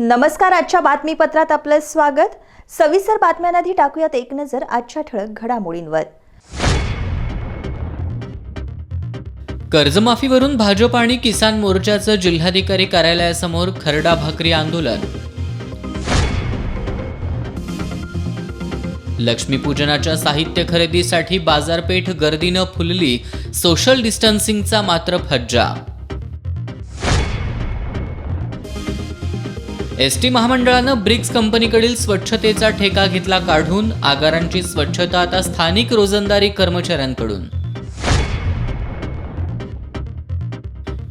नमस्कार. आजच्या बातमीपत्रात आपलं स्वागत. सविस्तर बातम्यांआधी टाकूयात एक नजर आजच्या ठळक घडामोडींवर. कर्जमाफीवरून भाजप आणि किसान मोर्चाचं जिल्हाधिकारी कार्यालयासमोर खरडा भाकरी आंदोलन. लक्ष्मीपूजनाच्या साहित्य खरेदीसाठी बाजारपेठ गर्दीनं फुलली. सोशल डिस्टन्सिंगचा मात्र फज्जा. एसटी महामंडळानं ब्रिक्स कंपनीकडील स्वच्छतेचा ठेका घेतला काढून. आगारांची स्वच्छता आता स्थानिक रोजंदारी कर्मचाऱ्यांकडून.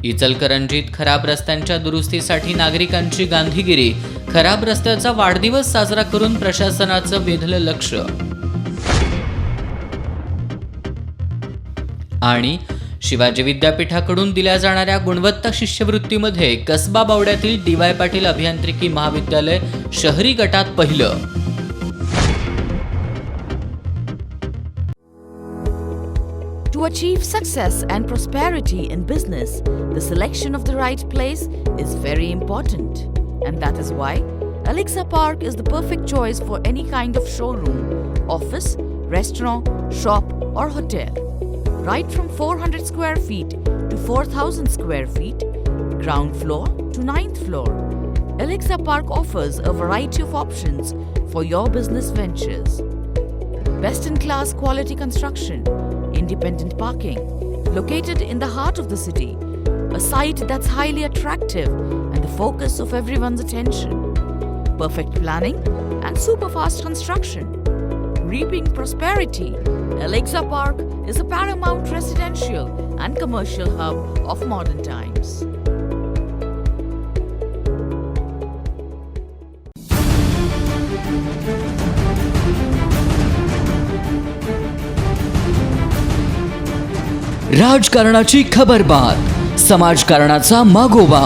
इचलकरंजीत खराब रस्त्यांच्या दुरुस्तीसाठी नागरिकांची गांधीगिरी. खराब रस्त्याचा वाढदिवस साजरा करून प्रशासनाचं वेधलं लक्ष. आणि शिवाजी विद्यापीठाकडून दिल्या जाणाऱ्या गुणवत्ता शिष्यवृत्तीमध्ये कसबा बावड्यातील डी.वाय. पाटील अभियांत्रिकी महाविद्यालय शहरी गटात पहिलं. To achieve success and prosperity in business, the selection of the right place is very important. And that is why Alexa Park is the perfect choice for any kind of showroom, office, restaurant, shop or hotel. Right from 400 square feet to 4,000 square feet, ground floor to 9th floor, Alexa Park offers a variety of options for your business ventures. Best-in-class quality construction, independent parking, located in the heart of the city, a site that's highly attractive and the focus of everyone's attention. Perfect planning and super fast construction. Reaping prosperity, Alexa Park is a paramount residential and commercial hub of modern times. राजकारणाची खबरबात, समाजकारणाचा मागोवा,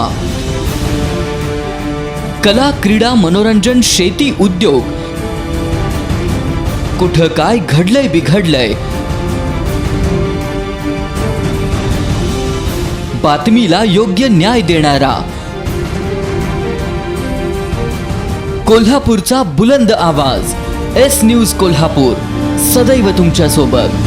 कला, क्रीडा, मनोरंजन, शेती, उद्योग, कुठं काय घडलंय बिघडलंय, बातमीला योग्य न्याय देणारा, कोल्हापूरचा बुलंद आवाज, एस न्यूज कोल्हापूर, सदैव तुमच्या सोबत.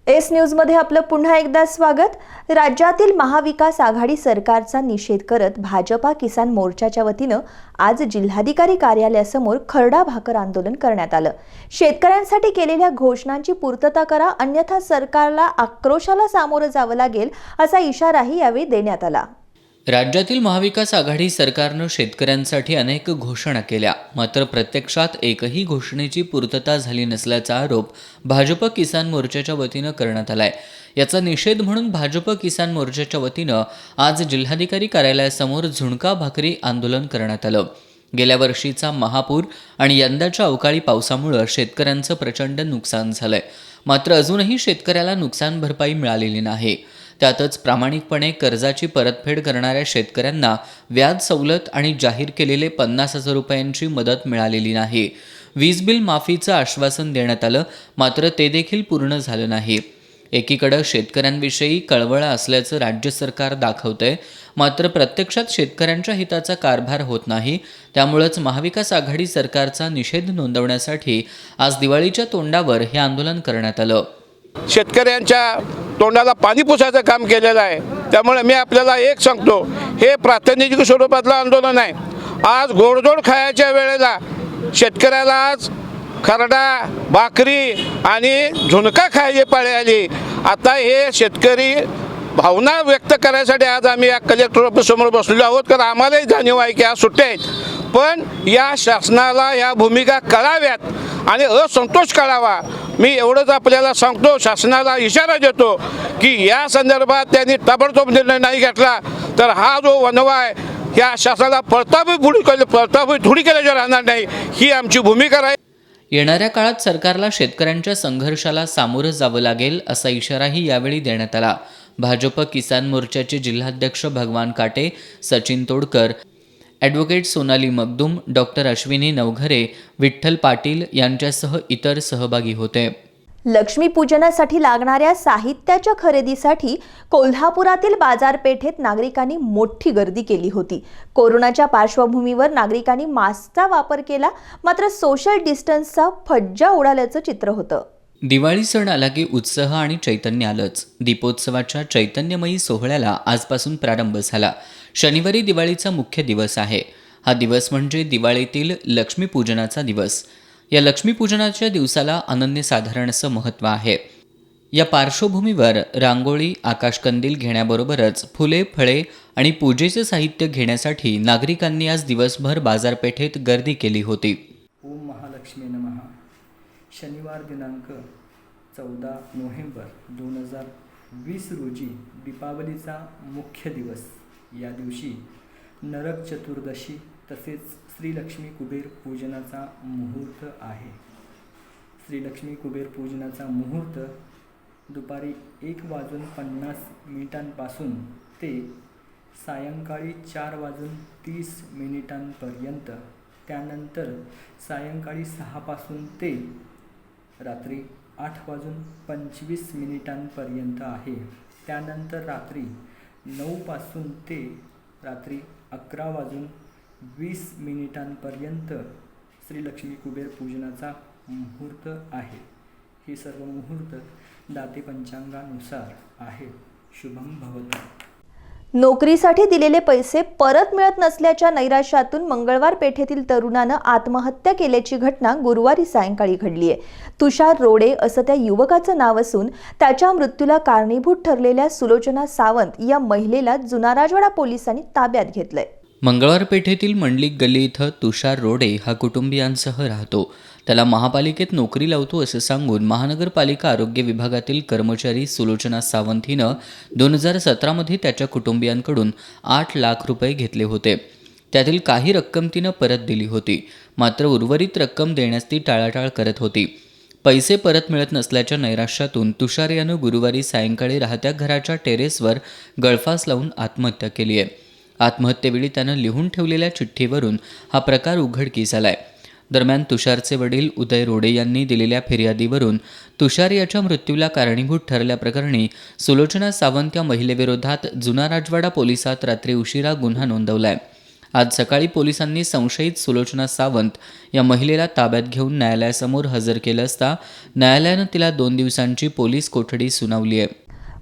एस न्यूजमध्ये आपलं पुन्हा एकदा स्वागत. राज्यातील महाविकास आघाडी सरकारचा निषेध करत भाजपा किसान मोर्चाच्या वतीनं आज जिल्हाधिकारी कार्यालयासमोर खरडा भाकर आंदोलन करण्यात आलं. शेतकऱ्यांसाठी केलेल्या घोषणांची पूर्तता करा, अन्यथा सरकारला आक्रोशाला सामोरं जावं लागेल, असा इशाराही यावेळी देण्यात आला. राज्यातील महाविकास आघाडी सरकारनं शेतकऱ्यांसाठी अनेक घोषणा केल्या, मात्र प्रत्यक्षात एकही घोषणेची पूर्तता झाली नसल्याचा आरोप भाजप किसान मोर्चाच्या वतीनं करण्यात आलाय. याचा निषेध म्हणून भाजप किसान मोर्चाच्या वतीनं आज जिल्हाधिकारी कार्यालयासमोर झुणका भाकरी आंदोलन करण्यात आलं. गेल्या वर्षीचा महापूर आणि यंदाच्या अवकाळी पावसामुळे शेतकऱ्यांचं प्रचंड नुकसान झालंय, मात्र अजूनही शेतकऱ्याला नुकसान भरपाई मिळालेली नाही. त्यातच प्रामाणिकपणे कर्जाची परतफेड करणाऱ्या शेतकऱ्यांना व्याज सवलत आणि जाहीर केलेले 50,000 रुपयांची मदत मिळालेली नाही. वीज बिल माफीचं आश्वासन देण्यात आलं, मात्र ते देखील पूर्ण झालं नाही. एकीकडे शेतकऱ्यांविषयी कळवळा असल्याचं राज्य सरकार दाखवतंय, मात्र प्रत्यक्षात शेतकऱ्यांच्या हिताचा कारभार होत नाही. त्यामुळेच महाविकास आघाडी सरकारचा निषेध नोंदवण्यासाठी आज दिवाळीच्या तोंडावर हे आंदोलन करण्यात आलं. शेतकऱ्यांच्या तोंडाला पाणी पुसायचं काम केलेलं आहे. त्यामुळे मी आपल्याला एक सांगतो, हे प्रातिनिधिक स्वरूपातलं आंदोलन आहे. आज गोडधोड खायच्या वेळेला शेतकऱ्याला आज खरडा भाकरी आणि झुणका खायची पाळी आली. आता हे शेतकरी भावना व्यक्त करायसाठी आज आम्ही या कलेक्टर ऑफिससमोर बसलेलो आहोत, कारण आम्हालाही जाणीव आहे की आज सुट्ट्या आहेत. पण या शासनाला या भूमिका कळाव्यात आणि असंतोष कळावा. मी एवढंच आपल्याला सांगतो, शासनाला इशारा देतो की या संदर्भात त्यांनी ताबडतोब निर्णय नाही घेतला तर हा जो वनवा आहे या शासनाला पळताफी थोडी केल्याशिवाय राहणार नाही, ही आमची भूमिका आहे. येणाऱ्या काळात सरकारला शेतकऱ्यांच्या संघर्षाला सामोरं जावं लागेल, असा इशाराही यावेळी देण्यात आला. भाजप किसान मोर्चाचे जिल्हाध्यक्ष भगवान काटे, सचिन तोडकर, ॲडव्होकेट सोनाली मगदूम, डॉक्टर अश्विनी नवघरे, विठ्ठल पाटील यांच्यासह इतर सहभागी होते. लक्ष्मीपूजनासाठी लागणाऱ्या साहित्याच्या खरेदीसाठी कोल्हापुरातील बाजारपेठेत नागरिकांनी मोठी गर्दी केली होती. कोरोनाच्या पार्श्वभूमीवर नागरिकांनी मास्कचा वापर केला, मात्र सोशल डिस्टन्सचा फज्जा उडाल्याचं चित्र होतं. दिवाळी सण आला की उत्साह आणि चैतन्य आलंच. दीपोत्सवाच्या चैतन्यमयी सोहळ्याला आजपासून प्रारंभ झाला. शनिवारी दिवाळीचा मुख्य दिवस आहे. हा दिवस म्हणजे दिवाळीतील लक्ष्मीपूजनाचा दिवस. या लक्ष्मीपूजनाच्या दिवसाला अनन्यसाधारण असं महत्त्व आहे. या पार्श्वभूमीवर रांगोळी, आकाशकंदील घेण्याबरोबरच फुले, फळे आणि पूजेचे साहित्य घेण्यासाठी नागरिकांनी आज दिवसभर बाजारपेठेत गर्दी केली होती. ओम महालक्ष्मी नमः. शनिवार दिनांक 14 नोव्हेंबर 2020 रोजी दीपावलीचा मुख्य दिवस. या दिवशी नरक चतुर्दशी तसेच श्रीलक्ष्मी कुबेर पूजनाचा मुहूर्त आहे. श्रीलक्ष्मी कुबेर पूजनाचा मुहूर्त दुपारी 1:50 ते सायंकाळी 4:30 त्यानंतर सायंकाळी 6 ते रात्री 8:25 आहे. त्यानंतर रात्री 9 ते रात्री 11:20 श्रीलक्ष्मी कुबेर पूजनाचा मुहूर्त आहे. हे सर्व मुहूर्त दाते पंचांगानुसार आहे. शुभम भवतु. नोकरीसाठी दिलेले पैसे परत मिळत नसल्याच्या नैराश्यातून मंगळवार पेठेतील तरुणानं आत्महत्या केल्याची घटना गुरुवारी सायंकाळी घडली आहे. तुषार रोडे असं त्या युवकाचं नाव असून त्याच्या मृत्यूला कारणीभूत ठरलेल्या सुलोचना सावंत या महिलेला जुना राजवाडा पोलिसांनी ताब्यात घेतलंय. मंगळवार पेठेतील मंडलिक गल्ली इथं तुषार रोडे हा कुटुंबियांसह राहतो. त्याला महापालिकेत नोकरी लावतो असं सांगून महानगरपालिका आरोग्य विभागातील कर्मचारी सुलोचना सावंत हिनं 2017मध्ये त्याच्या कुटुंबियांकडून 8 लाख रुपये घेतले होते. त्यातील काही रक्कम तिनं परत दिली होती, मात्र उर्वरित रक्कम देण्यास ती टाळाटाळ करत होती. पैसे परत मिळत नसल्याच्या नैराश्यातून तुषार यानं गुरुवारी सायंकाळी राहत्या घराच्या टेरेसवर गळफास लावून आत्महत्या केली आहे. आत्महत्येवेळी त्यानं लिहून ठेवलेल्या चिठ्ठीवरून हा प्रकार उघडकीस आलाय. दरम्यान तुषारचे वडील उदय रोडे यांनी दिलेल्या फिर्यादीवरून तुषार याच्या मृत्यूला कारणीभूत ठरल्याप्रकरणी सुलोचना सावंत या महिलेविरोधात जुना राजवाडा पोलिसात रात्री उशिरा गुन्हा नोंदवलाय. आज सकाळी पोलिसांनी संशयित सुलोचना सावंत या महिलेला ताब्यात घेऊन न्यायालयासमोर हजर केलं असता न्यायालयानं तिला 2 दिवसांची पोलीस कोठडी सुनावली आहे.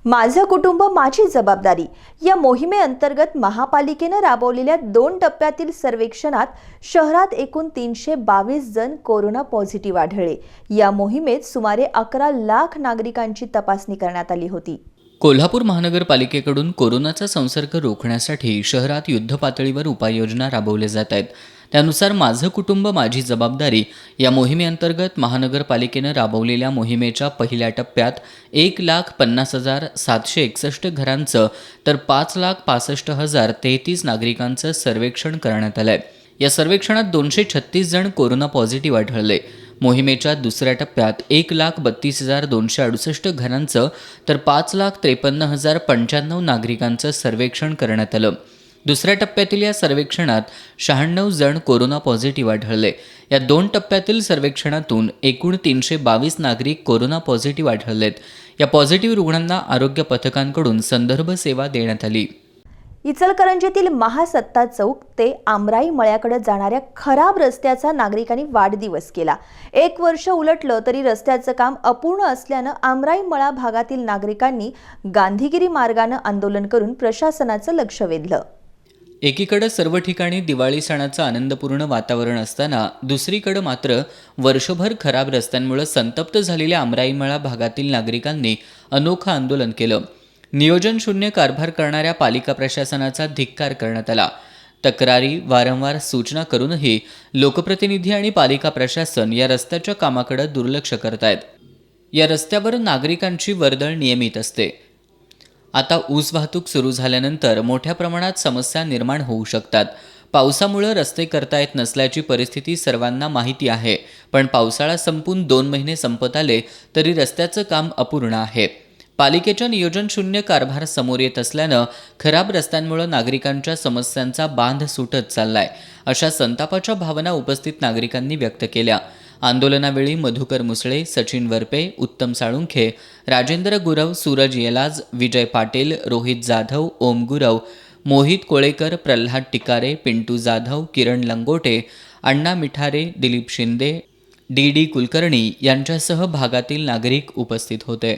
माझं कुटुंब माझी जबाबदारी या मोहिमेअंतर्गत महापालिकेनं राबवलेल्या 2 टप्प्यातील सर्वेक्षणात शहरात एकूण 322 जण कोरोना पॉझिटिव्ह आढळले. या मोहिमेत सुमारे 11 लाख नागरिकांची तपासणी करण्यात आली होती. कोल्हापूर महानगरपालिकेकडून कोरोनाचा संसर्ग रोखण्यासाठी शहरात युद्धपातळीवर उपाययोजना राबवल्या जात आहेत. त्यानुसार माझं कुटुंब माझी जबाबदारी या मोहिमेअंतर्गत महानगरपालिकेनं राबवलेल्या मोहिमेच्या पहिल्या टप्प्यात 1,50,761 घरांचं तर 5,65,033 नागरिकांचं सर्वेक्षण करण्यात आलंय. या सर्वेक्षणात 236 जण कोरोना पॉझिटिव्ह आढळले. मोहिमेच्या दुसऱ्या टप्प्यात 1,32,268 घरांचं तर 5,53,095 नागरिकांचं सर्वेक्षण करण्यात आलं. दुसऱ्या टप्प्यातील या सर्वेक्षणात 96 जण कोरोना पॉझिटिव्ह आढळले. या 2 टप्प्यातील सर्वेक्षणातून एकूण 322 नागरिक कोरोना पॉझिटिव्ह आढळलेत. या पॉझिटिव्ह रुग्णांना आरोग्य पथकांकडून संदर्भ सेवा देण्यात आली. इचलकरंजीतील महासत्ता चौक ते आमराई मळ्याकडे जाणाऱ्या खराब रस्त्याचा नागरिकांनी वाढदिवस केला. 1 वर्ष उलटलं तरी रस्त्याचं काम अपूर्ण असल्यानं आमराई मळा भागातील नागरिकांनी गांधीगिरी मार्गानं आंदोलन करून प्रशासनाचं लक्ष वेधलं. एकीकडे सर्व ठिकाणी दिवाळी सणाचं आनंदपूर्ण वातावरण असताना दुसरीकडे मात्र वर्षभर खराब रस्त्यांमुळे संतप्त झालेल्या आमराईमळा भागातील नागरिकांनी अनोखं आंदोलन केलं. नियोजन शून्य कारभार करणाऱ्या पालिका प्रशासनाचा धिक्कार करण्यात आला. तक्रारी, वारंवार सूचना करूनही लोकप्रतिनिधी आणि पालिका प्रशासन या रस्त्याच्या कामाकडे दुर्लक्ष करतायत. या रस्त्यावर नागरिकांची वर्दळ नियमित असते. आता ऊस वाहतूक सुरू झाल्यानंतर मोठ्या प्रमाणात समस्या निर्माण होऊ शकतात. पावसामुळे रस्ते करता येत नसल्याची परिस्थिती सर्वांना माहिती आहे, पण पावसाळा संपून 2 महिने संपत आले तरी रस्त्याचं काम अपूर्ण आहे. पालिकेच्या नियोजन शून्य कारभार समोर येत असल्यानं खराब रस्त्यांमुळे नागरिकांच्या समस्यांचा बांध सुटत चाललाय, अशा संतापाच्या भावना उपस्थित नागरिकांनी व्यक्त केल्या. आंदोलनावेळी मधुकर मुसळे, सचिन वरपे, उत्तम साळुंखे, राजेंद्र गुरव, सूरज येलाज, विजय पाटील, रोहित जाधव, ओम गुरव, मोहित कोळेकर, प्रल्हाद टिकारे, पिंटू जाधव, किरण लंगोटे, अण्णा मिठारे, दिलीप शिंदे, डी कुलकर्णी यांच्यासह भागातील नागरिक उपस्थित होते.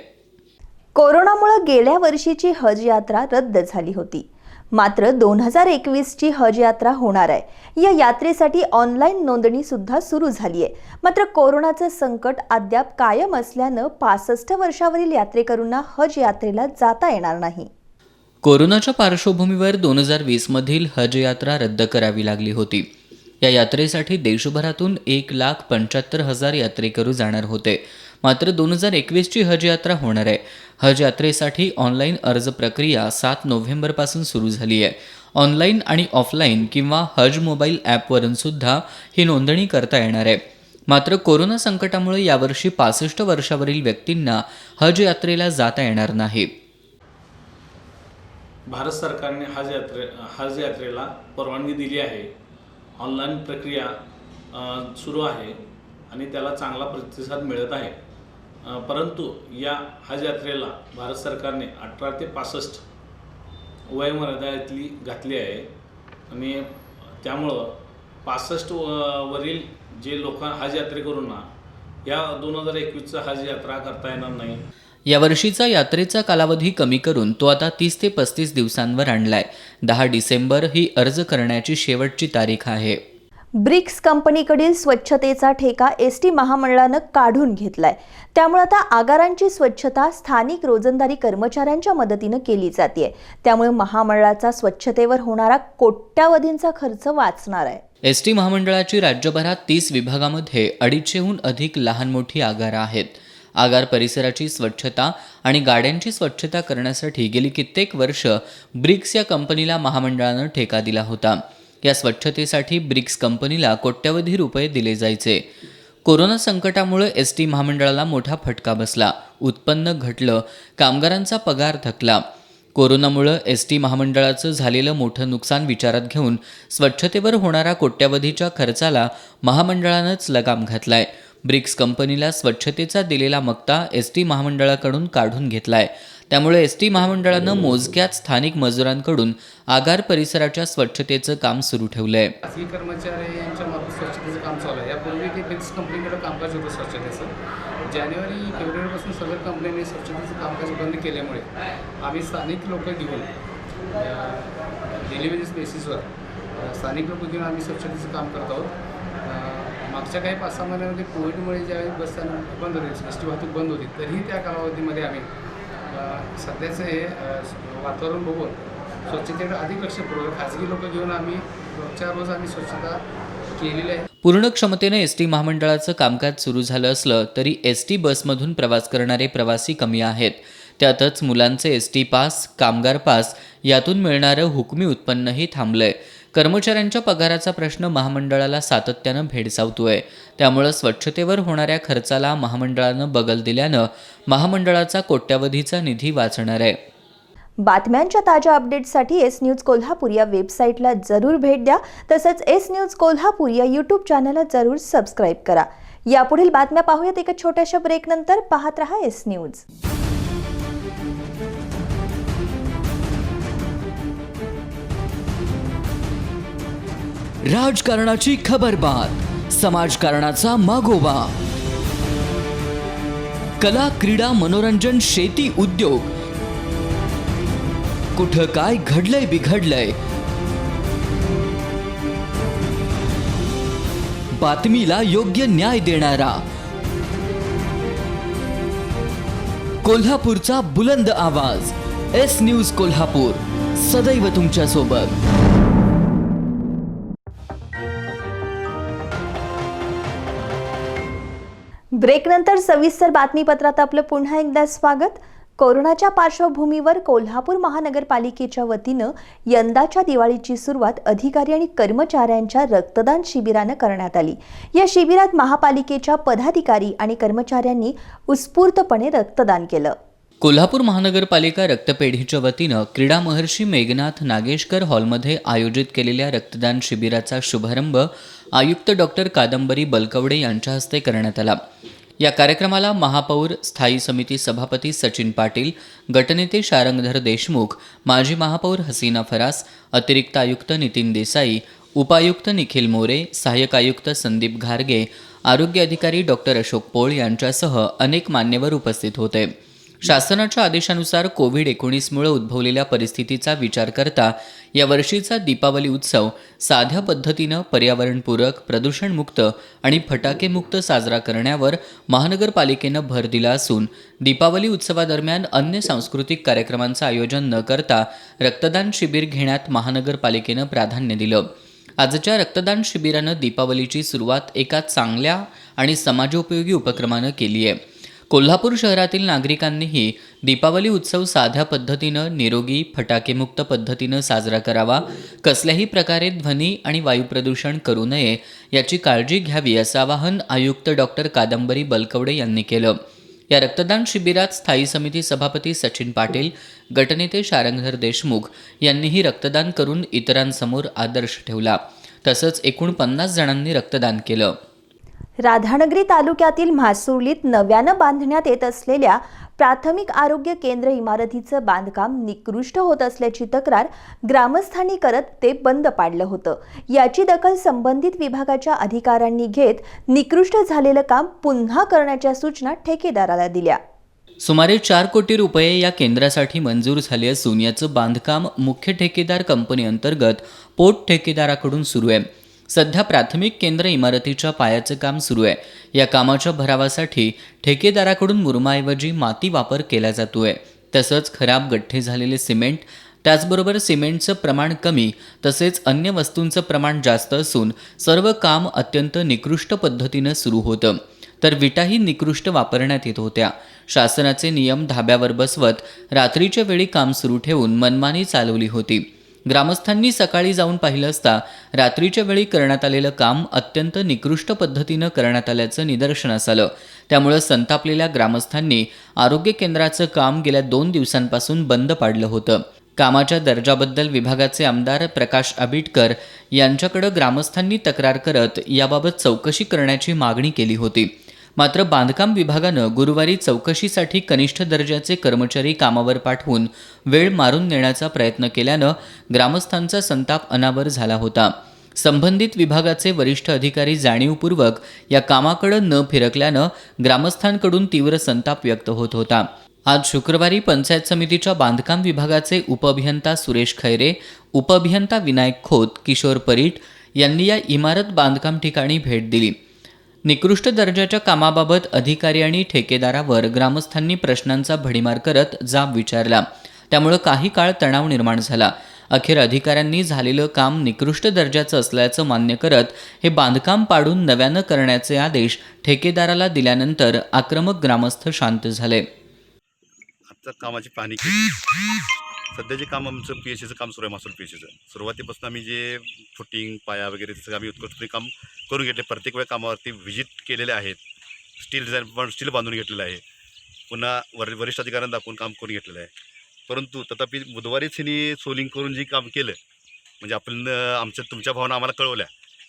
कोरोनामुळे गेल्या वर्षीची हज यात्रा रद्द झाली होती. मात्र 2021ची हज यात्रा होणार आहे. या यात्रेसाठी ऑनलाईन नोंदणी सुद्धा सुरू झाली आहे. मात्र कोरोनाचं संकट अद्याप कायम असल्यानं 65 वर्षावरील यात्रेकरूंना हज यात्रेला जाता येणार नाही. कोरोनाच्या पार्श्वभूमीवर 2020मधील हज यात्रा रद्द करावी लागली होती. या यात्रेसाठी देशभरातून 1,75,000 यात्रेकरू जाणार होते. मात्र 2021ची हज यात्रा होणार आहे. हज यात्रेसाठी ऑनलाईन अर्ज प्रक्रिया 7 नोव्हेंबरपासून सुरू झाली आहे. ऑनलाईन आणि ऑफलाईन किंवा हज मोबाईल ॲपवरून सुद्धा ही नोंदणी करता येणार आहे. मात्र कोरोना संकटामुळे यावर्षी 65 वर्षावरील व्यक्तींना हज यात्रेला जाता येणार नाही. भारत सरकारने हज यात्रेला परवानगी दिली आहे. ऑनलाईन प्रक्रिया सुरू आहे आणि त्याला चांगला प्रतिसाद मिळत आहे. परंतु या हज यात्रेला भारत सरकारने 18 ते 65 वयोमर्यादेतली घातली आहे आणि त्यामुळं 65 वरील जे लोक हज यात्रेकरूंना या 2021चा हज यात्रा करता येणार नाही. यावर्षीचा यात्रेचा कालावधी कमी करून तो आता 30 ते 35 दिवसांवर आणलाय. 10 डिसेंबर ही अर्ज करण्याची शेवटची तारीख आहे. ब्रिक्स कंपनीकडील स्वच्छतेचा ठेका एसटी महामंडळानं काढून घेतलाय. त्यामुळे आता आगारांची स्वच्छता स्थानिक रोजंदारी कर्मचाऱ्यांच्या मदतीनं केली जाते. त्यामुळे महामंडळाचा स्वच्छतेवर होणारा कोट्यावधींचा खर्च वाचणार आहे. एसटी महामंडळाची राज्यभरात 30 विभागामध्ये 250हून अधिक लहान मोठी आगारं आहेत. आगार परिसराची स्वच्छता आणि गाड्यांची स्वच्छता करण्यासाठी गेली कित्येक वर्ष ब्रिक्स या कंपनीला महामंडळानं ठेका दिला होता. या स्वच्छतेसाठी ब्रिक्स कंपनीला कोट्यवधी रुपये दिले जायचे. कोरोना संकटामुळे एसटी महामंडळाला मोठा फटका बसला. उत्पन्न घटलं, कामगारांचा पगार थकला. कोरोनामुळे एसटी महामंडळाचं झालेलं मोठं नुकसान विचारात घेऊन स्वच्छतेवर होणारा कोट्यवधीच्या खर्चाला महामंडळानंच लगाम घातलाय. ब्रिक्स कंपनीला स्वच्छतेचा दिलेला मक्ता एसटी महामंडळाकडून काढून घेतलाय. त्यामुळे एसटी महामंडळानं मोजक्याच स्थानिक मजुरांकडून आगार परिसराच्या स्वच्छतेचं काम सुरू ठेवलंय. खासगी कर्मचारी यांच्या मार्फत स्वच्छतेचं काम चालू आहे. यापूर्वी ते ब्रिक्स कंपनीकडे कामकाज होतं स्वच्छतेचं. जानेवारी-फेब्रुवारीपासून सगळ्या कंपन्यांनी स्वच्छतेचं कामकाज बंद केल्यामुळे आम्ही स्थानिक लोक घेऊन डेली बेसिसवर स्थानिक लोक घेऊन आम्ही स्वच्छतेचं काम करत आहोत. मागच्या काही 5-6 महिन्यामध्ये कोविडमुळे ज्यावेळी बसस्थानक बंद होते, एस टी वाहतूक बंद होती, तरीही त्या कालावधीमध्ये आम्ही सध्याचं हे वातावरण बघून स्वच्छतेकडे अधिक लक्ष पुरवलं. खाजगी लोक घेऊन आम्ही रोजच्या रोज आम्ही स्वच्छता केलेली आहे. पूर्ण क्षमतेने एसटी महामंडळाचं कामकाज सुरू झालं असलं तरी एसटी बसमधून प्रवास करणारे प्रवासी कमी आहेत. त्यातच मुलांचे एसटी पास, कामगार पास यातून मिळणारं हुकमी उत्पन्नही थांबलंय. कर्मचाऱ्यांच्या पगाराचा प्रश्न महामंडळाला सातत्यानं भेडसावतोय. त्यामुळं स्वच्छतेवर होणाऱ्या खर्चाला महामंडळानं बगल दिल्यानं महामंडळाचा कोट्यवधीचा निधी वाचणार आहे. बातम्यांच्या ताज्या अपडेट्ससाठी एस न्यूज कोल्हापूर या वेबसाईटला जरूर भेट द्या. तसंच एस न्यूज कोल्हापूर या यूट्यूब चॅनलला जरूर सबस्क्राईब करा. यापुढील बातम्या पाहूयात एका छोट्याशा ब्रेकनंतर. पाहत रहा एस न्यूज. राजकारणाची खबरबात, समाजकारणाचा मागोवा, कला, क्रीडा, मनोरंजन, शेती, उद्योग, कुठं काय घडलंय बिघडलंय, बातमीला योग्य न्याय देणारा कोल्हापूरचा बुलंद आवाज एस न्यूज कोल्हापूर, सदैव तुमच्या सोबत. ब्रेकनंतर सविस्तर बातमीपत्रात आपलं पुन्हा एकदा स्वागत. कोरोनाच्या पार्श्वभूमीवर कोल्हापूर महानगरपालिकेच्या वतीनं यंदाच्या दिवाळीची सुरुवात अधिकारी आणि कर्मचाऱ्यांच्या रक्तदान शिबिरानं करण्यात आली. या शिबिरात महापालिकेच्या पदाधिकारी आणि कर्मचाऱ्यांनी उत्स्फूर्तपणे रक्तदान केलं. कोल्हापूर महानगरपालिका रक्तपेढीच्या वतीनं क्रीडा महर्षी मेघनाथ नागेशकर हॉलमध्ये आयोजित केलेल्या रक्तदान शिबिराचा शुभारंभ आयुक्त डॉक्टर कादंबरी बलकवडे यांच्या हस्ते करण्यात आला. या कार्यक्रमाला महापौर, स्थायी समिती सभापती सचिन पाटील, गटनेते शारंगधर देशमुख, माजी महापौर हसीना फरास, अतिरिक्त आयुक्त नितीन देसाई, उपायुक्त निखिल मोरे, सहाय्यक आयुक्त संदीप घारगे, आरोग्य अधिकारी डॉक्टर अशोक पोळ यांच्यासह अनेक मान्यवर उपस्थित होते. शासनाच्या आदेशानुसार कोविड-19मुळे उद्भवलेल्या परिस्थितीचा विचार करता यावर्षीचा दीपावली उत्सव साध्या पद्धतीनं पर्यावरणपूरक, प्रदूषणमुक्त आणि फटाकेमुक्त साजरा करण्यावर महानगरपालिकेनं भर दिला असून दीपावली उत्सवादरम्यान अन्य सांस्कृतिक कार्यक्रमांचं आयोजन न करता रक्तदान शिबिर घेण्यात महानगरपालिकेनं प्राधान्य दिलं. आजच्या रक्तदान शिबिरानं दीपावलीची सुरुवात एका चांगल्या आणि समाजोपयोगी उपक्रमानं केली आहे. कोल्हापूर शहरातील नागरिकांनीही दीपावली उत्सव साध्या पद्धतीनं, निरोगी, फटाकेमुक्त पद्धतीनं साजरा करावा, कसल्याही प्रकारे ध्वनी आणि वायू प्रदूषण करू नये याची काळजी घ्यावी असं आवाहन आयुक्त डॉक्टर कादंबरी बलकवडे यांनी केलं. या रक्तदान शिबिरात स्थायी समिती सभापती सचिन पाटील, गटनेते शारंगधर देशमुख यांनीही रक्तदान करून इतरांसमोर आदर्श ठेवला. तसंच एकूण 50 जणांनी रक्तदान केलं. राधानगरी तालुक्यातील म्हासुर्लीत नव्यानं बांधण्यात येत असलेल्या प्राथमिक आरोग्य केंद्र इमारतीचं बांधकाम निकृष्ट होत असल्याची तक्रार ग्रामस्थांनी करत ते बंद पाडलं होतं. याची दखल संबंधित विभागाच्या अधिकाऱ्यांनी घेत निकृष्ट झालेलं काम पुन्हा करण्याच्या सूचना ठेकेदाराला दिल्या. सुमारे 4 कोटी रुपये या केंद्रासाठी मंजूर झाले असून याचं बांधकाम मुख्य ठेकेदार कंपनी अंतर्गत पोट ठेकेदाराकडून सुरू आहे. सध्या प्राथमिक केंद्र इमारतीच्या पायाचं काम सुरू आहे. या कामाच्या भरावासाठी ठेकेदाराकडून मुरुमाऐवजी माती वापर केला जातोय. तसंच खराब गठ्ठे झालेले सिमेंट, त्याचबरोबर सिमेंटचं प्रमाण कमी तसेच अन्य वस्तूंचं प्रमाण जास्त असून सर्व काम अत्यंत निकृष्ट पद्धतीनं सुरू होतं. तर विटाही निकृष्ट वापरण्यात येत होत्या. शासनाचे नियम धाब्यावर बसवत रात्रीच्या वेळी काम सुरू ठेवून मनमानी चालवली होती. ग्रामस्थांनी सकाळी जाऊन पाहिलं असता रात्रीच्या वेळी करण्यात आलेलं काम अत्यंत निकृष्ट पद्धतीनं करण्यात आल्याचं निदर्शनास आलं. त्यामुळे संतापलेल्या ग्रामस्थांनी आरोग्य केंद्राचं काम गेल्या 2 दिवसांपासून बंद पाडलं होतं. कामाच्या दर्जाबद्दल विभागाचे आमदार प्रकाश आबिटकर यांच्याकडे ग्रामस्थांनी तक्रार करत याबाबत चौकशी करण्याची मागणी केली होती. मात्र बांधकाम विभागानं गुरुवारी चौकशीसाठी कनिष्ठ दर्जाचे कर्मचारी कामावर पाठवून वेळ मारून नेण्याचा प्रयत्न केल्यानं ग्रामस्थांचा संताप अनावर झाला होता. संबंधित विभागाचे वरिष्ठ अधिकारी जाणीवपूर्वक या कामाकडे न फिरकल्यानं ग्रामस्थांकडून तीव्र संताप व्यक्त होत होता. आज शुक्रवारी पंचायत समितीच्या बांधकाम विभागाचे उपअभियंता सुरेश खैरे, उपअभियंता विनायक खोत, किशोर परीट यांनी या इमारत बांधकाम ठिकाणी भेट दिली. निकृष्ट दर्जाच्या कामाबाबत अधिकारी आणि ठेकेदारावर ग्रामस्थांनी प्रश्नांचा भडीमार करत जाब विचारला. त्यामुळे काही काळ तणाव निर्माण झाला. अखेर अधिकाऱ्यांनी झालेलं काम निकृष्ट दर्जाचं असल्याचं मान्य करत हे बांधकाम पाडून नव्यानं करण्याचे आदेश ठेकेदाराला दिल्यानंतर आक्रमक ग्रामस्थ शांत झाले. आता कामाची पाहणी केली. सध्याचे काम आमचं PHCचं काम सुरू आहे. महसूल PHCचं सुरुवातीपासून आम्ही जे फुटिंग, पाया वगैरे त्याचं आम्ही उत्कृष्टपणे काम करून घेतले. प्रत्येक वेळा कामावरती व्हिजिट केलेले आहेत. स्टील बांधून घेतलेलं आहे. पुन्हा वरिष्ठ अधिकाऱ्यांना दाखवून काम करून घेतलेलं आहे. परंतु तथापि बुधवारीच त्यांनी सोलिंग करून जे काम केलं, म्हणजे आपण तुमच्या भावना आम्हाला कळवल्या,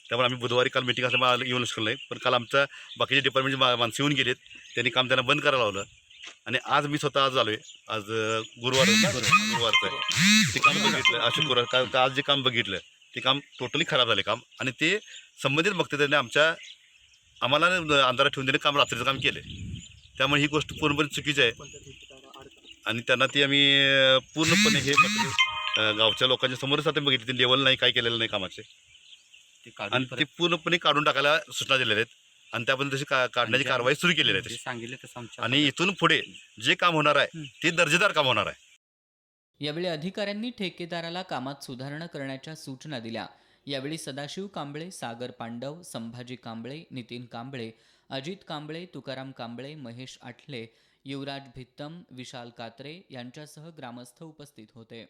त्यामुळे आम्ही बुधवारी काल मिटिंग असल्यामुळे आम्हाला येऊ शकलो नाही. पण काल आमच्या बाकीचे डिपार्टमेंटचे माणसं येऊन गेलेत. त्यांनी काम त्यांना बंद करायला लावलं. आणि आज मी स्वतः आज आलो आहे. आज गुरुवारचं आहे. ते काम बघितलं. शुक्रवार आज जे काम बघितलं ते काम टोटली खराब झाले काम. आणि ते संबंधित बघते त्यांनी आम्हाला अंधारात ठेवून देणे काम, रात्रीचं काम केलं. त्यामुळे ही गोष्ट पूर्णपणे चुकीची आहे. आणि त्यांना ती आम्ही पूर्णपणे हे गावच्या लोकांच्या समोरच आता बघितलं. ते लेवल नाही, काय केलेलं नाही कामाचे. आणि ते पूर्णपणे काढून टाकायला सूचना दिलेल्या आहेत. आणि त्याबद्दल तशी काढण्याची कारवाई सुरू केलेली आहे सांगितले तसं. आणि इथून पुढे जे काम होणार आहे ते दर्जेदार काम होणार आहे. यावेळी अधिकाऱ्यांनी ठेकेदाराला कामात सुधारणा करण्याच्या सूचना दिल्या. यावेळी सदाशिव कांबळे, सागर पांडव, संभाजी कांबळे, नितीन कांबळे, अजित कांबळे, तुकाराम कांबळे, महेश आठले, युवराज भित्तम, विशाल कात्रे यांच्यासह ग्रामस्थ उपस्थित होते.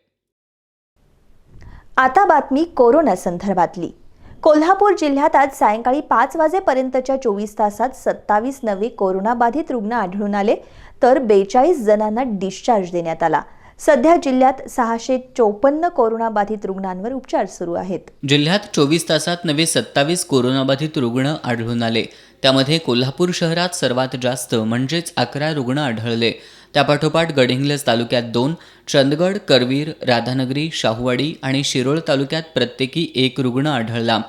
आता बातमी कोरोना संदर्भातली. कोल्हापूर जिल्ह्यात आज सायंकाळी 5 वाजेपर्यंतच्या 24 तासात 27 नवे कोरोनाबाधित रुग्ण आढळून आले, तर 42 जणांना डिस्चार्ज देण्यात आला. सध्या जिल्ह्यात 654 कोरोनाबाधित रुग्णांवर उपचार सुरू आहेत. जिल्ह्यात 24 तासात नवे 27 कोरोनाबाधित रुग्ण आढळून आले. त्यामध्ये कोल्हापूर शहरात सर्वात जास्त म्हणजेच 11 रुग्ण आढळले. त्यापाठोपाठ गडहिंग्लज तालुक्यात 2, चंदगड, करवीर, राधानगरी, शाहूवाडी आणि शिरोळ तालुक्यात प्रत्येकी 1 रुग्ण आढळला.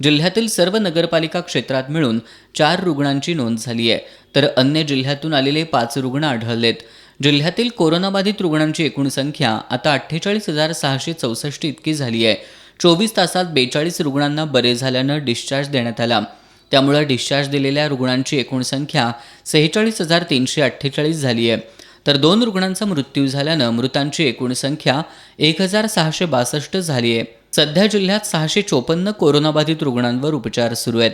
जिल्ह्यातील सर्व नगरपालिका क्षेत्रात मिळून 4 रुग्णांची नोंद झाली आहे, तर अन्य जिल्ह्यातून आलेले 5 रुग्ण आढळलेत. जिल्ह्यातील कोरोनाबाधित रुग्णांची एकूण संख्या आता 48,664 इतकी झाली आहे. 24 तासात 42 रुग्णांना बरे झाल्यानं डिस्चार्ज देण्यात आला. त्यामुळे डिस्चार्ज दिलेल्या रुग्णांची एकूण संख्या 46,348 झाली आहे, तर 2 रुग्णांचा मृत्यू झाल्यानं मृतांची एकूण संख्या 1,662 झाली आहे. सध्या जिल्ह्यात 654 कोरोनाबाधित रुग्णांवर उपचार सुरू आहेत.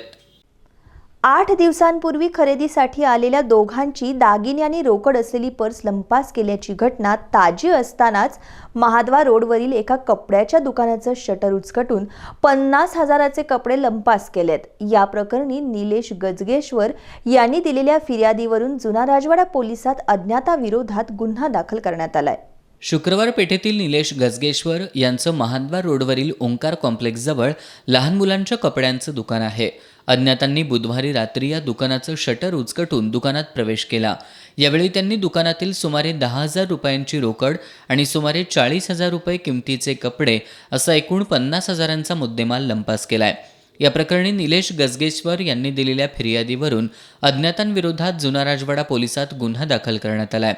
8 दिवसांपूर्वी खरेदीसाठी आलेल्या दोघांची दागिने आणि रोकड असलेली पर्स लंपास केल्याची घटना ताजी असतानाच महाद्वार रोडवरील एका कपड्याच्या दुकानाचं शटर उचकटून 50,000चे कपडे लंपास केलेत. या प्रकरणी निलेश गजगेश्वर यांनी दिलेल्या फिर्यादीवरून जुना राजवाडा पोलिसात अज्ञाताविरोधात गुन्हा दाखल करण्यात आलाय. शुक्रवार पेठेतील निलेश गजगेश्वर यांचं महाद्वार रोडवरील ओंकार कॉम्प्लेक्सजवळ लहान मुलांच्या कपड्यांचं दुकान आहे. अज्ञातांनी बुधवारी रात्री या दुकानाचं शटर उचकटून दुकानात प्रवेश केला. यावेळी त्यांनी दुकानातील सुमारे 10,000 रुपयांची रोकड आणि सुमारे 40,000 रुपये किमतीचे कपडे असा एकूण 50,000चा मुद्देमाल लंपास केलाय. या प्रकरणी निलेश गजगेश्वर यांनी दिलेल्या फिर्यादीवरून अज्ञातांविरोधात जुना राजवाडा पोलिसात गुन्हा दाखल करण्यात आलाय.